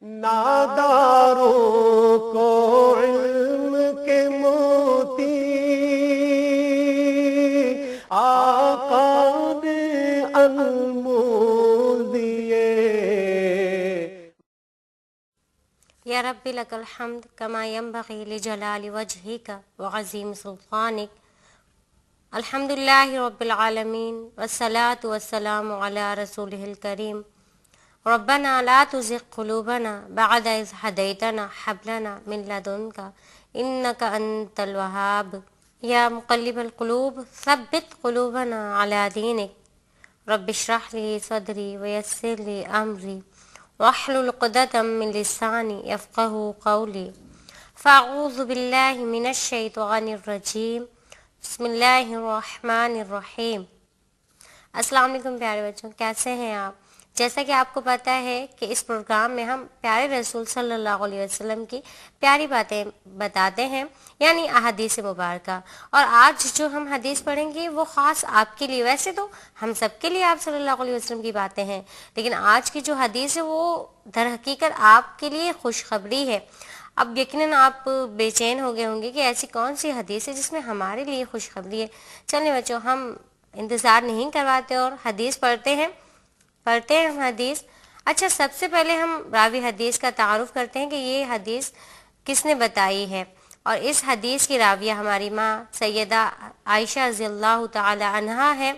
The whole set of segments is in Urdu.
ناداروں کو علم کے موتی آقا نے انمول دیے. یا رب لک الحمد کما ینبغی لجلال وجہک وعظیم سلطانک. الحمد للہ رب العالمین والصلاة والسلام علی رسولہ الکریم. ربنا لا تزغ قلوبنا بعد اذ ہدیتنا ہب لنا من لدنک انک انت الوہاب. یا مقلب القلوب ثبت قلوبنا علی دینک. رب اشرح لی صدری ویسر لی امری واحلل عقدۃ من لسانی یفقہوا قولی. فاعوذ باللہ من الشیطان الرجیم. بسم اللہ الرحمن الرحیم. السلام علیکم پیارے بچوں، کیسے ہیں آپ؟ جیسا کہ آپ کو پتہ ہے کہ اس پروگرام میں ہم پیارے رسول صلی اللہ علیہ وسلم کی پیاری باتیں بتاتے ہیں، یعنی احادیث مبارکہ. اور آج جو ہم حدیث پڑھیں گے وہ خاص آپ کے لیے، ویسے تو ہم سب کے لیے آپ صلی اللہ علیہ وسلم کی باتیں ہیں، لیکن آج کی جو حدیث ہے وہ در حقیقت آپ کے لیے خوشخبری ہے. اب یقیناً آپ بے چین ہو گئے ہوں گے کہ ایسی کون سی حدیث ہے جس میں ہمارے لیے خوشخبری ہے. چلیں بچوں، ہم انتظار نہیں کرواتے اور حدیث پڑھتے ہیں ہم حدیث. اچھا، سب سے پہلے ہم راوی حدیث کا تعارف کرتے ہیں کہ یہ حدیث کس نے بتائی ہے. اور اس حدیث کی راویہ ہماری ماں سیدہ عائشہ رضی اللہ تعالی عنہا ہے.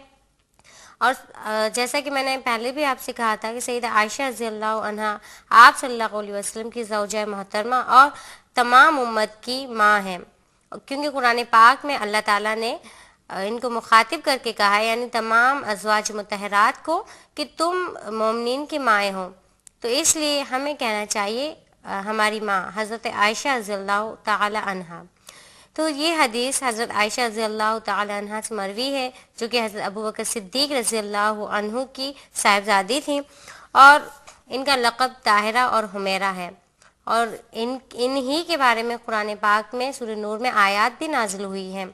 اور جیسا کہ میں نے پہلے بھی آپ سے کہا تھا کہ سیدہ عائشہ رضی اللہ عنہا آپ صلی اللہ علیہ وسلم کی زوجہ محترمہ اور تمام امت کی ماں ہیں، کیونکہ قرآن پاک میں اللہ تعالیٰ نے ان کو مخاطب کر کے کہا ہے، یعنی تمام ازواج مطہرات کو، کہ تم مومنین کی مائیں ہو. تو اس لیے ہمیں کہنا چاہیے ہماری ماں حضرت عائشہ رضی اللہ تعالی عنہا. تو یہ حدیث حضرت عائشہ رضی اللہ تعالی عنہا سے مروی ہے، جو کہ حضرت ابوبکر صدیق رضی اللہ عنہ کی صاحبزادی تھیں، اور ان کا لقب طاہرہ اور حمیرہ ہے. اور انہی کے بارے میں قرآن پاک میں سورہ نور میں آیات بھی نازل ہوئی ہیں.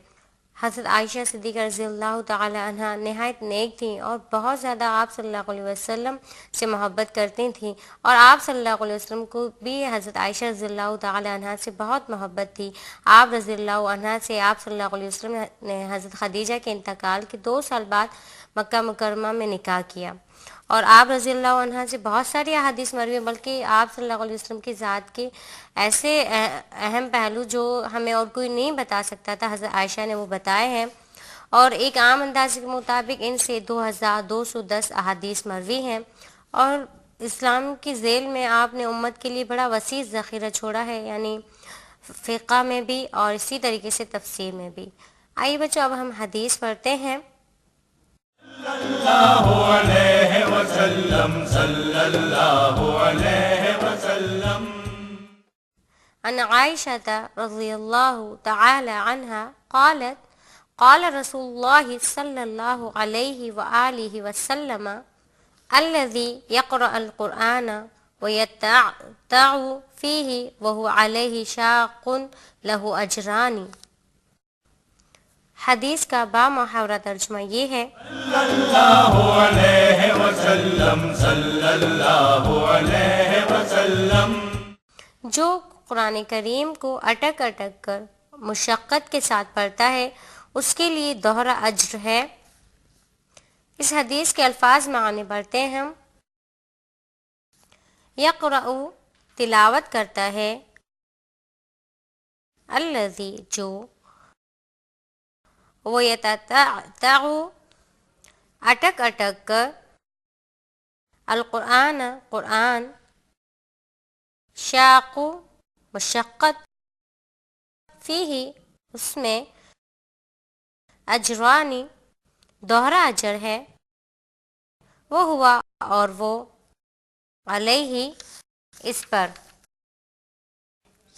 حضرت عائشہ صدیقہ رضی اللہ تعالی عنہا نہایت نیک تھیں اور بہت زیادہ آپ صلی اللہ علیہ وسلم سے محبت کرتی تھیں، اور آپ صلی اللہ علیہ وسلم کو بھی حضرت عائشہ رضی اللہ تعالی عنہا سے بہت محبت تھی. آپ رضی اللہ عنہا سے آپ صلی اللہ علیہ وسلم نے حضرت خدیجہ کے انتقال کے 2 سال بعد مکہ مکرمہ میں نکاح کیا. اور آپ رضی اللہ عنہا سے بہت ساری احادیث مروی ہیں، بلکہ آپ صلی اللہ علیہ وسلم کی ذات کے ایسے اہم پہلو جو ہمیں اور کوئی نہیں بتا سکتا تھا، حضرت عائشہ نے وہ بتائے ہیں. اور ایک عام انداز کے مطابق ان سے 2210 احادیث مروی ہیں. اور اسلام کی ذیل میں آپ نے امت کے لیے بڑا وسیع ذخیرہ چھوڑا ہے، یعنی فقہ میں بھی اور اسی طریقے سے تفسیر میں بھی. آئیے بچوں، اب ہم حدیث پڑھتے ہیں. اللہ علیہ وسلم صلی اللہ علیہ وسلم. عن عائشة رضی اللہ تعالی عنہا قالت قال رسول اللہ صلی اللہ علیہ وآلہ وسلم الذي يقرأ القرآن ويتعتع فيه وهو عليه شاق له أجران. حدیث کا بامحاورہ ترجمہ یہ ہے: اللہ علیہ وسلم صلی اللہ علیہ وسلم. جو قرآن کریم کو اٹک اٹک کر مشقت کے ساتھ پڑھتا ہے اس کے لیے دوہرا اجر ہے. اس حدیث کے الفاظ معنی پڑھتے ہیں ہم. یقرأ تلاوت کرتا ہے، الذی جو، وہ یتتعتع اٹک اٹک کر، القرآن قرآن، شاق مشقت، فیہ اس میں، اجرانی دوہرا اجر ہے، وہ ہوا اور وہ، علیہ اس پر.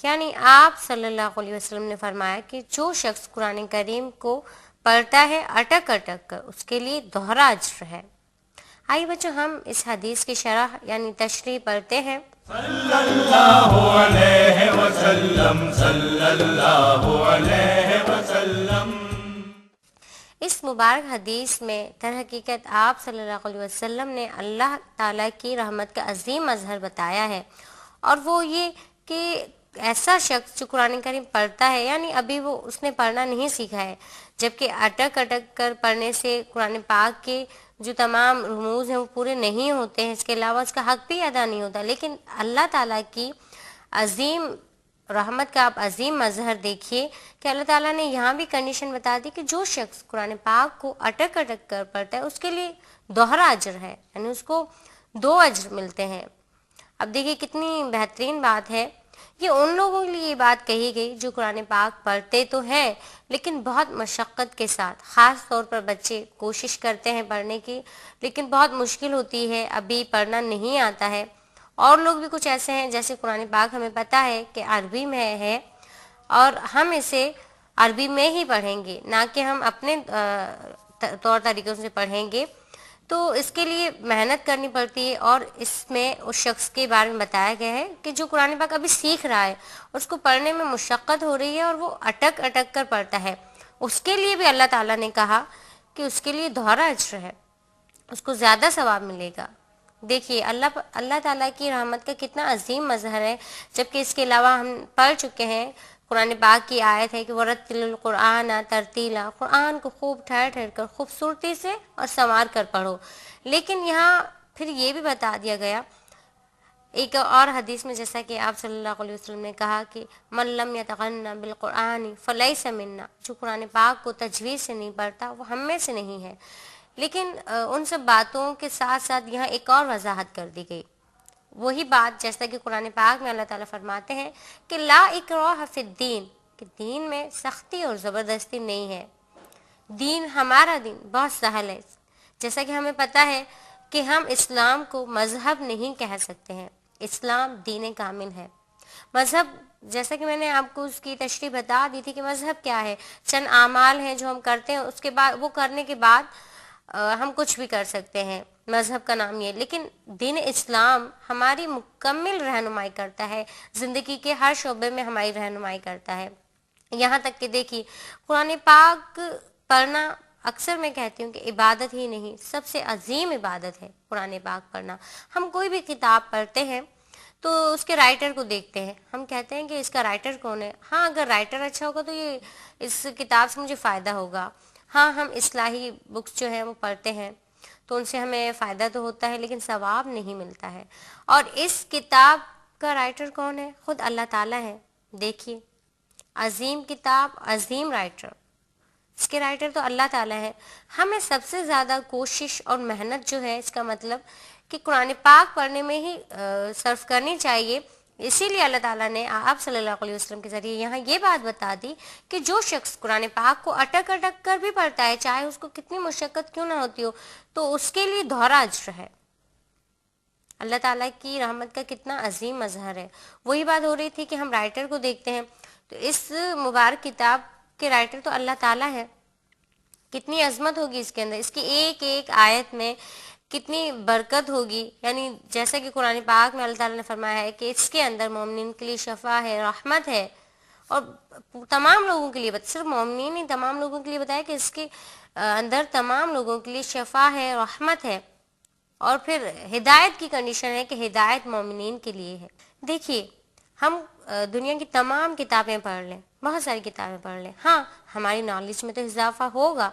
یعنی آپ صلی اللہ علیہ وسلم نے فرمایا کہ جو شخص قرآن کریم کو پڑھتا ہے اٹک اٹک کر اس کے لیے دوہرا اجر ہے. آئیے بچوں، ہم اس حدیث کی شرح یعنی تشریح پڑھتے ہیں. صلی اللہ علیہ وسلم صلی اللہ علیہ وسلم. اس مبارک حدیث میں در حقیقت آپ صلی اللہ علیہ وسلم نے اللہ تعالیٰ کی رحمت کا عظیم مظہر بتایا ہے، اور وہ یہ کہ ایسا شخص جو قرآن کریم پڑھتا ہے، یعنی ابھی وہ اس نے پڑھنا نہیں سیکھا ہے، جبکہ اٹک اٹک کر پڑھنے سے قرآن پاک کے جو تمام رموز ہیں وہ پورے نہیں ہوتے ہیں، اس کے علاوہ اس کا حق بھی ادا نہیں ہوتا. لیکن اللہ تعالیٰ کی عظیم رحمت کا آپ عظیم مظہر دیکھیے کہ اللہ تعالیٰ نے یہاں بھی کنڈیشن بتا دی کہ جو شخص قرآن پاک کو اٹک اٹک کر پڑھتا ہے اس کے لیے دوہرا اجر ہے، یعنی اس کو 2 اجر ملتے ہیں. اب دیکھیے کتنی بہترین بات ہے. یہ ان لوگوں کے لیے یہ بات کہی گئی جو قرآن پاک پڑھتے تو ہیں لیکن بہت مشقت کے ساتھ. خاص طور پر بچے کوشش کرتے ہیں پڑھنے کی، لیکن بہت مشکل ہوتی ہے، ابھی پڑھنا نہیں آتا ہے. اور لوگ بھی کچھ ایسے ہیں جیسے قرآن پاک ہمیں پتہ ہے کہ عربی میں ہے اور ہم اسے عربی میں ہی پڑھیں گے، نہ کہ ہم اپنے طور طریقوں سے پڑھیں گے. تو اس کے لیے محنت کرنی پڑتی ہے، اور اس میں اس شخص کے بارے میں بتایا گیا ہے کہ جو قرآن پاک ابھی سیکھ رہا ہے، اس کو پڑھنے میں مشقت ہو رہی ہے اور وہ اٹک اٹک کر پڑھتا ہے، اس کے لیے بھی اللہ تعالیٰ نے کہا کہ اس کے لیے دوہرا اجر ہے، اس کو زیادہ ثواب ملے گا. دیکھیے اللہ تعالیٰ کی رحمت کا کتنا عظیم مظہر ہے. جبکہ اس کے علاوہ ہم پڑھ چکے ہیں قرآن پاک کی آیت ہے کہ وَرَتِّلِ الْقُرْآنَ تَرْتِیلًا، قرآن کو خوب ٹھہر ٹھہر کر خوبصورتی سے اور سنوار کر پڑھو. لیکن یہاں پھر یہ بھی بتا دیا گیا ایک اور حدیث میں، جیسا کہ آپ صلی اللہ علیہ وسلم نے کہا کہ من لم یتغنى بالقرآن فلیس منا، جو قرآن پاک کو تجوید سے نہیں پڑھتا وہ ہم میں سے نہیں ہے. لیکن ان سب باتوں کے ساتھ ساتھ یہاں ایک اور وضاحت کر دی گئی، وہی بات جیسا کہ قرآن پاک میں اللہ تعالیٰ فرماتے ہیں کہ لا اکراہ فی الدین، کہ دین میں سختی اور زبردستی نہیں ہے، دین ہمارا دین بہت سہل ہے. جیسا کہ ہمیں پتہ ہے کہ ہم اسلام کو مذہب نہیں کہہ سکتے ہیں، اسلام دین کامل ہے. مذہب جیسا کہ میں نے آپ کو اس کی تشریح بتا دی تھی کہ مذہب کیا ہے، چند اعمال ہیں جو ہم کرتے ہیں، اس کے بعد وہ کرنے کے بعد ہم کچھ بھی کر سکتے ہیں، مذہب کا نام یہ. لیکن دین اسلام ہماری مکمل رہنمائی کرتا ہے، زندگی کے ہر شعبے میں ہماری رہنمائی کرتا ہے. یہاں تک کہ دیکھیے قرآن پاک پڑھنا اکثر میں کہتی ہوں کہ عبادت ہی نہیں، سب سے عظیم عبادت ہے قرآن پاک پڑھنا. ہم کوئی بھی کتاب پڑھتے ہیں تو اس کے رائٹر کو دیکھتے ہیں، ہم کہتے ہیں کہ اس کا رائٹر کون ہے. ہاں اگر رائٹر اچھا ہوگا تو یہ اس کتاب سے مجھے فائدہ ہوگا. ہاں ہم اصلاحی بکس جو ہیں وہ پڑھتے ہیں تو ان سے ہمیں فائدہ تو ہوتا ہے لیکن ثواب نہیں ملتا ہے. اور اس کتاب کا رائٹر کون ہے؟ خود اللہ تعالیٰ ہے. دیکھیے عظیم کتاب، عظیم رائٹر، اس کے رائٹر تو اللہ تعالیٰ ہے. ہمیں سب سے زیادہ کوشش اور محنت جو ہے اس کا مطلب کہ قرآن پاک پڑھنے میں ہی صرف کرنی چاہیے. اسی لیے اللہ تعالیٰ نے آپ صلی اللہ علیہ وسلم کے ذریعے یہاں یہ بات بتا دی کہ جو شخص قرآن پاک کو اٹک اٹک کر بھی پڑھتا ہے، چاہے اس کو کتنی مشقت کیوں نہ ہوتی ہو، تو اس کے لیے دوہرا اجر ہے. اللہ تعالیٰ کی رحمت کا کتنا عظیم مظہر ہے. وہی بات ہو رہی تھی کہ ہم رائٹر کو دیکھتے ہیں تو اس مبارک کتاب کے رائٹر تو اللہ تعالیٰ ہے. کتنی عظمت ہوگی اس کے اندر، اس کی ایک ایک آیت میں کتنی برکت ہوگی. یعنی جیسا کہ قرآن پاک میں اللہ تعالیٰ نے فرمایا ہے کہ اس کے اندر مومنین کے لیے شفا ہے، رحمت ہے، اور تمام لوگوں کے لیے، صرف مومنین نہیں تمام لوگوں کے لیے بتایا کہ اس کے اندر تمام لوگوں کے لیے شفا ہے، رحمت ہے. اور پھر ہدایت کی کنڈیشن ہے کہ ہدایت مومنین کے لیے ہے. دیکھیے ہم دنیا کی تمام کتابیں پڑھ لیں، بہت ساری کتابیں پڑھ لیں، ہاں ہماری نالج میں تو اضافہ ہوگا،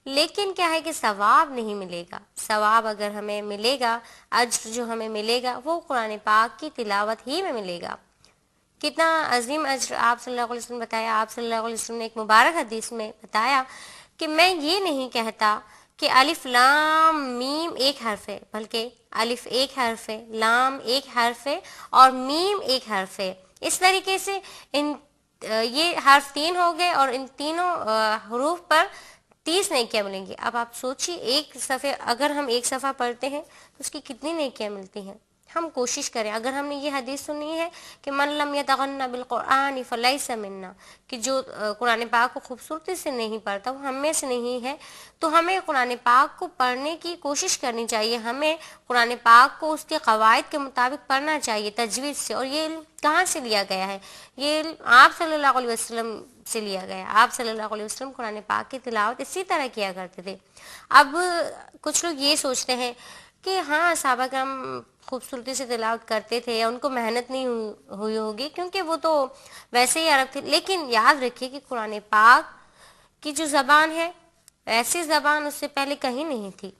لیکن کیا ہے کہ ثواب نہیں ملے گا. ثواب اگر ہمیں ملے گا، اجر جو ہمیں ملے گا وہ قرآن پاک کی تلاوت ہی میں ملے گا. کتنا عظیم اجر آپ صلی اللہ علیہ وسلم بتایا. آپ صلی اللہ علیہ وسلم نے ایک مبارک حدیث میں بتایا کہ میں یہ نہیں کہتا کہ الف لام میم ایک حرف ہے، بلکہ الف ایک حرف ہے، لام ایک حرف ہے اور میم ایک حرف ہے. اس طریقے سے یہ حرف 3 ہو گئے اور ان تینوں حروف پر 30 نیکیاں ملیں گی. اب آپ سوچیے ایک صفحے اگر ہم ایک صفحہ پڑھتے ہیں تو اس کی کتنی نیکیاں ملتی ہیں. ہم کوشش کریں. اگر ہم نے یہ حدیث سنی ہے کہ من لم یتغنى بالقرآن فلیس منا، کہ جو قرآن پاک کو خوبصورتی سے نہیں پڑھتا وہ ہم میں سے نہیں ہے، تو ہمیں قرآن پاک کو پڑھنے کی کوشش کرنی چاہیے. ہمیں قرآن پاک کو اس کے قواعد کے مطابق پڑھنا چاہیے تجوید سے. اور یہ علم کہاں سے لیا گیا ہے؟ یہ علم آپ صلی اللہ علیہ وسلم سے لیا گیا. آپ صلی اللہ علیہ وسلم قرآن پاک کی تلاوت اسی طرح کیا کرتے تھے. اب کچھ لوگ یہ سوچتے ہیں کہ ہاں صحابہ کرام خوبصورتی سے تلاوت کرتے تھے یا ان کو محنت نہیں ہوئی ہوگی، کیونکہ وہ تو ویسے ہی عرب تھے. لیکن یاد رکھیے کہ قرآن پاک کی جو زبان ہے ایسی زبان اس سے پہلے کہیں نہیں تھی.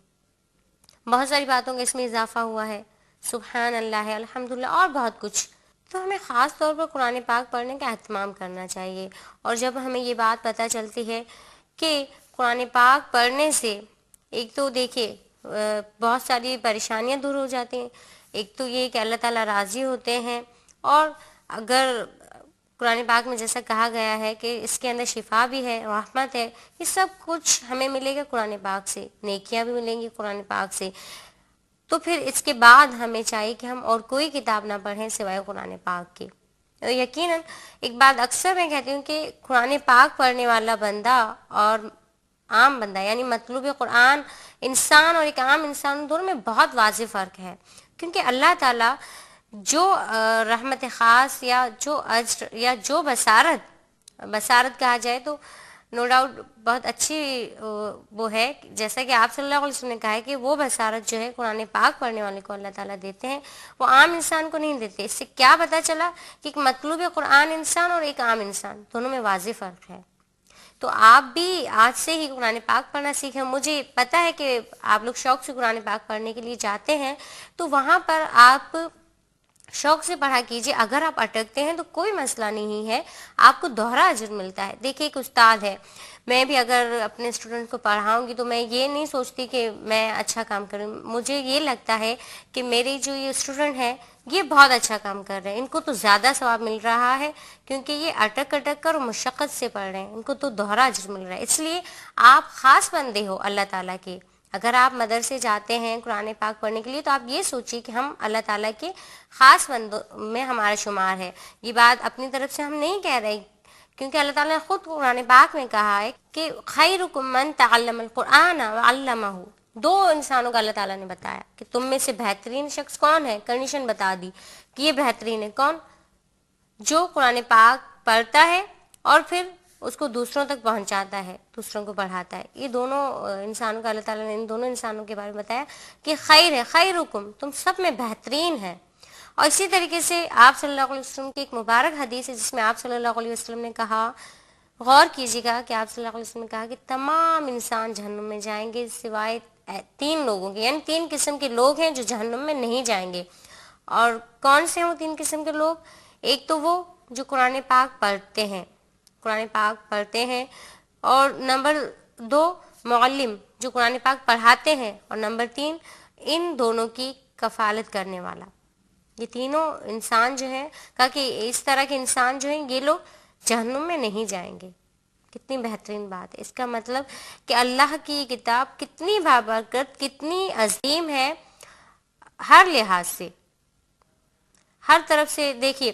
بہت ساری باتوں کا اس میں اضافہ ہوا ہے، سبحان اللہ ہے، الحمدللہ اور بہت کچھ. تو ہمیں خاص طور پر قرآن پاک پڑھنے کا اہتمام کرنا چاہیے. اور جب ہمیں یہ بات پتہ چلتی ہے کہ قرآن پاک پڑھنے سے ایک تو دیکھیے بہت ساری پریشانیاں دور ہو جاتی ہیں. ایک تو یہ کہ اللہ تعالیٰ راضی ہوتے ہیں، اور اگر قرآن پاک میں جیسا کہا گیا ہے کہ اس کے اندر شفا بھی ہے، رحمت ہے، یہ سب کچھ ہمیں ملے گا قرآن پاک سے، نیکیاں بھی ملیں گی قرآن پاک سے. تو پھر اس کے بعد ہمیں چاہیے کہ ہم اور کوئی کتاب نہ پڑھیں سوائے قرآن پاک کے. یقیناً ایک بات اکثر میں کہتی ہوں کہ قرآن پاک پڑھنے والا بندہ اور عام بندہ یعنی مطلوب قرآن انسان اور ایک عام انسان دونوں میں بہت واضح فرق ہے. کیونکہ اللہ تعالیٰ جو رحمت خاص یا جو اجر یا جو بصارت کہا جائے تو نو ڈاؤٹ بہت اچھی وہ ہے، جیسا کہ آپ صلی اللہ علیہ وسلم نے کہا ہے کہ وہ بصارت جو ہے قرآن پاک پڑھنے والے کو اللہ تعالیٰ دیتے ہیں، وہ عام انسان کو نہیں دیتے. اس سے کیا پتہ چلا کہ ایک مطلوب قرآن انسان اور ایک عام انسان دونوں میں واضح فرق ہے. تو آپ بھی آج سے ہی قرآن پاک پڑھنا سیکھیں. مجھے پتہ ہے کہ آپ لوگ شوق سے قرآن پاک پڑھنے کے لیے جاتے ہیں، تو وہاں پر آپ شوق سے پڑھا کیجئے. اگر آپ اٹکتے ہیں تو کوئی مسئلہ نہیں ہے، آپ کو دوہرا اجر ملتا ہے. دیکھیے ایک استاد ہے، میں بھی اگر اپنے اسٹوڈنٹ کو پڑھاؤں گی تو میں یہ نہیں سوچتی کہ میں اچھا کام کروں. مجھے یہ لگتا ہے کہ میری جو یہ اسٹوڈنٹ ہے یہ بہت اچھا کام کر رہے ہیں، ان کو تو زیادہ ثواب مل رہا ہے کیونکہ یہ اٹک کر اور مشقت سے پڑھ رہے ہیں، ان کو تو دوہرا اجر مل رہا ہے. اس لیے آپ خاص بندے ہو اللہ تعالیٰ کے. اگر آپ مدرسے جاتے ہیں قرآن پاک پڑھنے کے لیے تو آپ یہ سوچیے کہ ہم اللہ تعالیٰ کے خاص بندوں میں ہمارا شمار ہے. یہ بات اپنی طرف سے ہم نہیں کہہ رہے، کیونکہ اللہ تعالیٰ نے خود قرآن پاک میں کہا ہے کہ خیرکم من تعلم القرآن وعلمہ. دو انسانوں کا اللہ تعالیٰ نے بتایا کہ تم میں سے بہترین شخص کون ہے، کنڈیشن بتا دی کہ یہ بہترین ہے کون، جو قرآن پاک پڑھتا ہے اور پھر اس کو دوسروں تک پہنچاتا ہے، دوسروں کو پڑھاتا ہے. یہ دونوں انسانوں کا اللہ تعالیٰ نے ان دونوں انسانوں کے بارے میں بتایا کہ خیر ہے، خیرکم، تم سب میں بہترین ہے. اور اسی طریقے سے آپ صلی اللہ علیہ وسلم کی ایک مبارک حدیث ہے جس میں آپ صلی اللہ علیہ وسلم نے کہا، غور کیجیے گا کہ آپ صلی اللہ علیہ وسلم نے کہا کہ تمام انسان جہنم میں جائیں گے سوائے 3 لوگوں کے، یعنی 3 قسم کے لوگ ہیں جو جہنم میں نہیں جائیں گے. اور کون سے ہیں وہ 3 قسم کے لوگ؟ ایک تو وہ جو قرآن پاک پڑھتے ہیں، قرآن پاک پڑھتے ہیں، اور نمبر 2 معلم جو قرآن پاک پڑھاتے ہیں، اور نمبر 3 ان دونوں کی کفالت کرنے والا. یہ تینوں انسان جو ہیں کہا کہ اس طرح کے انسان جو ہیں یہ لوگ جہنم میں نہیں جائیں گے. کتنی بہترین بات ہے. اس کا مطلب کہ اللہ کی کتاب کتنی بابرکت، کتنی عظیم ہے ہر لحاظ سے، ہر طرف سے. دیکھیے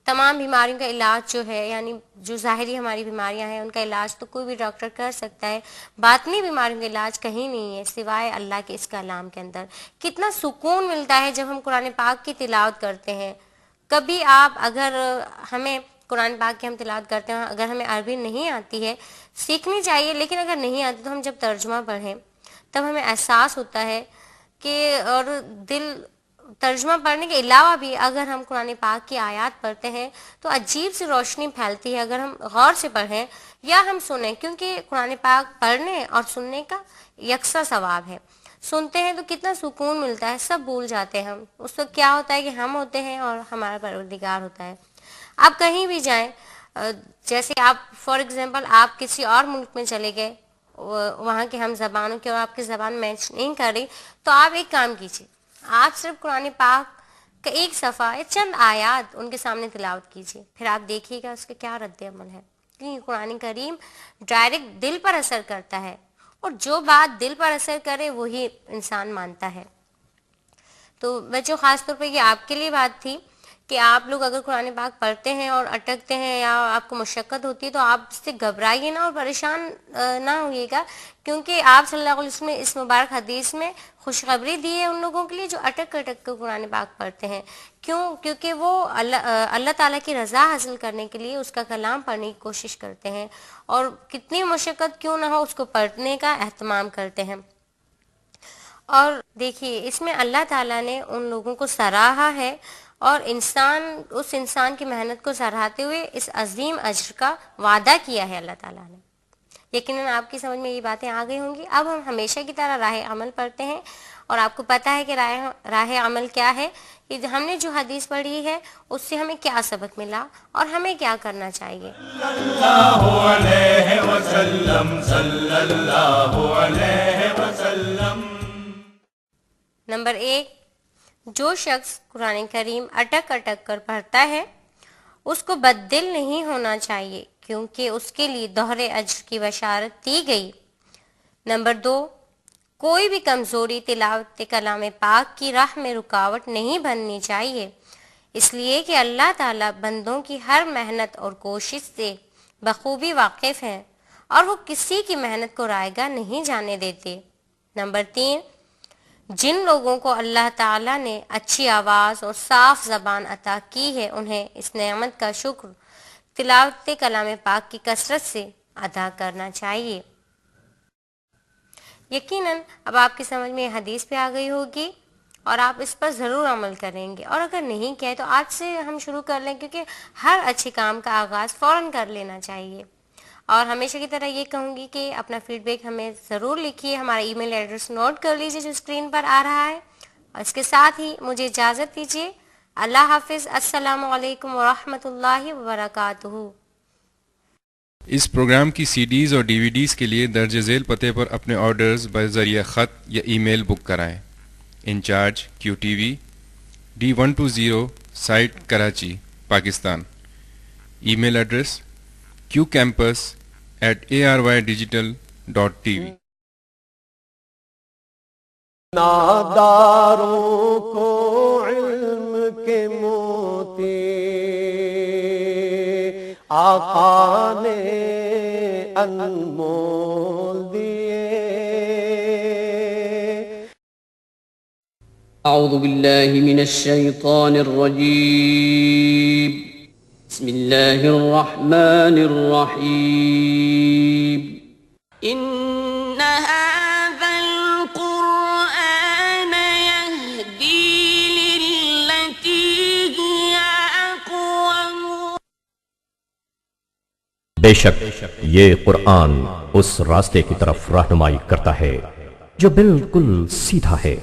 تمام بیماریوں کا علاج جو ہے، یعنی جو ظاہری ہماری بیماریاں ہیں ان کا علاج تو کوئی بھی ڈاکٹر کر سکتا ہے، باطنی بیماریوں کا علاج کہیں نہیں ہے سوائے اللہ کے اس کلام کے اندر. کتنا سکون ملتا ہے جب ہم قرآن پاک کی تلاوت کرتے ہیں. کبھی آپ اگر ہمیں قرآن پاک کی ہم تلاوت کرتے ہیں، اگر ہمیں عربی نہیں آتی ہے، سیکھنی چاہیے، لیکن اگر نہیں آتی تو ہم جب ترجمہ پڑھیں تب ہمیں احساس ہوتا ہے کہ، اور دل ترجمہ پڑھنے کے علاوہ بھی اگر ہم قرآن پاک کی آیات پڑھتے ہیں تو عجیب سی روشنی پھیلتی ہے اگر ہم غور سے پڑھیں یا ہم سنیں، کیونکہ قرآن پاک پڑھنے اور سننے کا یکساں ثواب ہے. سنتے ہیں تو کتنا سکون ملتا ہے، سب بھول جاتے ہیں ہم. اس وقت کیا ہوتا ہے کہ ہم ہوتے ہیں اور ہمارا پروردگار ہوتا ہے. آپ کہیں بھی جائیں، جیسے آپ فار ایگزامپل آپ کسی اور ملک میں چلے گئے، وہاں کے ہم زبانوں کی اور آپ کی زبان میچ نہیں کر رہی، تو آپ ایک کام کیجیے، آپ صرف قرآن پاک کا ایک صفحہ یا چند آیات ان کے سامنے تلاوت کیجیے، پھر آپ دیکھیے گا اس کا کیا رد عمل ہے. کیونکہ قرآن کریم ڈائریکٹ دل پر اثر کرتا ہے، اور جو بات دل پر اثر کرے وہی انسان مانتا ہے. تو بچوں خاص طور پہ یہ آپ کے لیے بات تھی کہ آپ لوگ اگر قرآن پاک پڑھتے ہیں اور اٹکتے ہیں یا آپ کو مشقت ہوتی ہے تو آپ اس سے گھبرائیے نہ اور پریشان نہ ہوئیے گا، کیونکہ آپ صلی اللہ علیہ وسلم نے اس مبارک حدیث میں خوشخبری دی ہے ان لوگوں کے لیے جو اٹک کر قرآن پاک پڑھتے ہیں. کیونکہ وہ اللہ تعالیٰ کی رضا حاصل کرنے کے لیے اس کا کلام پڑھنے کی کوشش کرتے ہیں، اور کتنی مشقت کیوں نہ ہو اس کو پڑھنے کا اہتمام کرتے ہیں. اور دیکھیے اس میں اللہ تعالیٰ نے ان لوگوں کو سراہا ہے اور اس انسان کی محنت کو سراہتے ہوئے اس عظیم اجر کا وعدہ کیا ہے اللہ تعالیٰ نے. یقیناً آپ کی سمجھ میں یہ باتیں آ گئی ہوں گی. اب ہم ہمیشہ کی طرح راہ عمل پڑھتے ہیں اور آپ کو پتہ ہے کہ راہ عمل کیا ہے، کہ ہم نے جو حدیث پڑھی ہے اس سے ہمیں کیا سبق ملا اور ہمیں کیا کرنا چاہیے. اللہ علیہ وسلم صلی اللہ علیہ وسلم. نمبر 1، جو شخص قرآن کریم اٹک اٹک کر پڑھتا ہے اس کو بددل نہیں ہونا چاہیے، کیونکہ اس کے لیے دوہرے اجر کی بشارت دی گئی. نمبر 2، کوئی بھی کمزوری تلاوت کلام پاک کی راہ میں رکاوٹ نہیں بننی چاہیے، اس لیے کہ اللہ تعالیٰ بندوں کی ہر محنت اور کوشش سے بخوبی واقف ہیں اور وہ کسی کی محنت کو رائیگاں نہیں جانے دیتے. نمبر 3، جن لوگوں کو اللہ تعالیٰ نے اچھی آواز اور صاف زبان عطا کی ہے انہیں اس نعمت کا شکر تلاوت کلام پاک کی کثرت سے ادا کرنا چاہیے. یقیناً اب آپ کی سمجھ میں یہ حدیث پہ آ گئی ہوگی اور آپ اس پر ضرور عمل کریں گے، اور اگر نہیں کیا تو آج سے ہم شروع کر لیں، کیونکہ ہر اچھے کام کا آغاز فوراً کر لینا چاہیے. اور ہمیشہ کی طرح یہ کہوں گی کہ اپنا فیڈ بیک ہمیں ضرور لکھیے. ہمارا ای میل ایڈریس نوٹ کر لیجیے جو اسکرین پر آ رہا ہے، اور اس کے ساتھ ہی مجھے اجازت دیجیے. اللہ حافظ. السلام علیکم ورحمۃ اللہ وبرکاتہ. اس پروگرام کی سی ڈیز اور ڈی وی ڈیز کے لیے درج ذیل پتے پر اپنے آرڈرز بذریعہ خط یا ای میل بک کرائیں. Incharge QTV D120 site Karachi Pakistan. Email address qcampus@arydigital.tv. ناداروں کو علم کے موتی آقا نے انمول دیے. اعوذ باللہ من الشیطان الرجیم. بسم اللہ الرحمن الرحیم. ان هذا القرآن يهدي للتي هي اقوم. بے شک یہ قرآن اس راستے کی طرف رہنمائی کرتا ہے جو بالکل سیدھا ہے